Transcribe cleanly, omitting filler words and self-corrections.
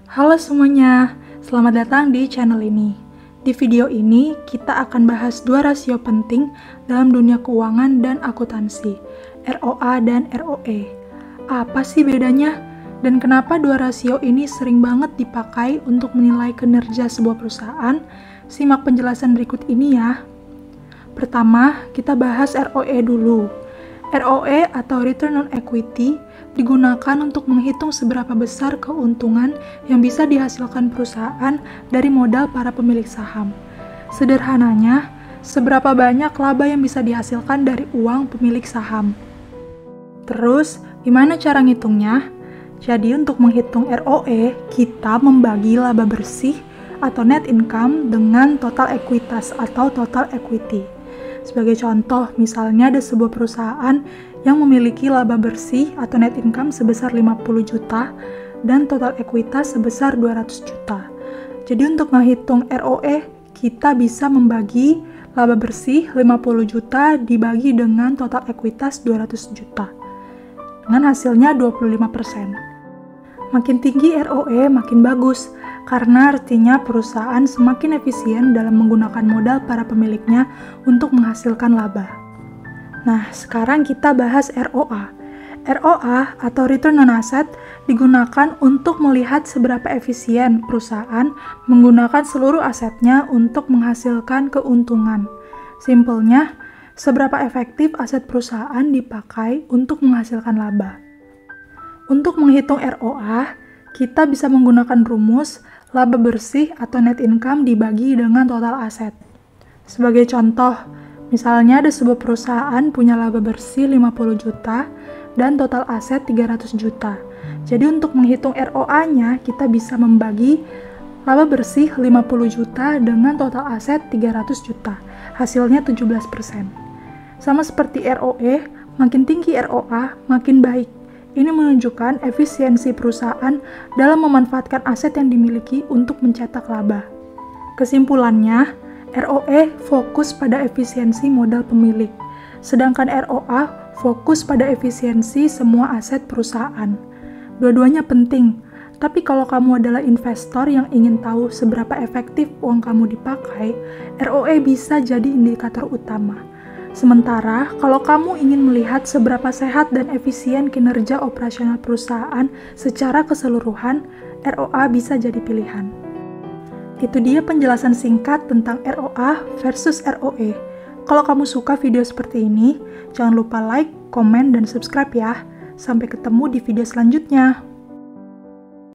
Halo semuanya, selamat datang di channel ini. Di video ini, kita akan bahas dua rasio penting dalam dunia keuangan dan akuntansi, ROA dan ROE. Apa sih bedanya? Dan kenapa dua rasio ini sering banget dipakai untuk menilai kinerja sebuah perusahaan? Simak penjelasan berikut ini ya. Pertama, kita bahas ROE dulu. ROE atau Return on Equity digunakan untuk menghitung seberapa besar keuntungan yang bisa dihasilkan perusahaan dari modal para pemilik saham. Sederhananya, seberapa banyak laba yang bisa dihasilkan dari uang pemilik saham. Terus, gimana cara ngitungnya? Jadi untuk menghitung ROE, kita membagi laba bersih atau net income dengan total ekuitas atau total equity. Sebagai contoh, misalnya ada sebuah perusahaan yang memiliki laba bersih atau net income sebesar 50 juta dan total ekuitas sebesar 200 juta. Jadi untuk menghitung ROE, kita bisa membagi laba bersih 50 juta dibagi dengan total ekuitas 200 juta. Dengan hasilnya 25%. Makin tinggi ROE, makin bagus, karena artinya perusahaan semakin efisien dalam menggunakan modal para pemiliknya untuk menghasilkan laba. Nah, sekarang kita bahas ROA. ROA atau Return on Asset digunakan untuk melihat seberapa efisien perusahaan menggunakan seluruh asetnya untuk menghasilkan keuntungan. Simpelnya, seberapa efektif aset perusahaan dipakai untuk menghasilkan laba. Untuk menghitung ROA, kita bisa menggunakan rumus laba bersih atau net income dibagi dengan total aset. Sebagai contoh, misalnya ada sebuah perusahaan punya laba bersih 50 juta dan total aset 300 juta. Jadi untuk menghitung ROA-nya, kita bisa membagi laba bersih 50 juta dengan total aset 300 juta. Hasilnya 17%. Sama seperti ROE, makin tinggi ROA, makin baik. Ini menunjukkan efisiensi perusahaan dalam memanfaatkan aset yang dimiliki untuk mencetak laba. Kesimpulannya, ROE fokus pada efisiensi modal pemilik, sedangkan ROA fokus pada efisiensi semua aset perusahaan. Dua-duanya penting, tapi kalau kamu adalah investor yang ingin tahu seberapa efektif uang kamu dipakai, ROE bisa jadi indikator utama. Sementara, kalau kamu ingin melihat seberapa sehat dan efisien kinerja operasional perusahaan secara keseluruhan, ROA bisa jadi pilihan. Itu dia penjelasan singkat tentang ROA versus ROE. Kalau kamu suka video seperti ini, jangan lupa like, komen, dan subscribe ya. Sampai ketemu di video selanjutnya.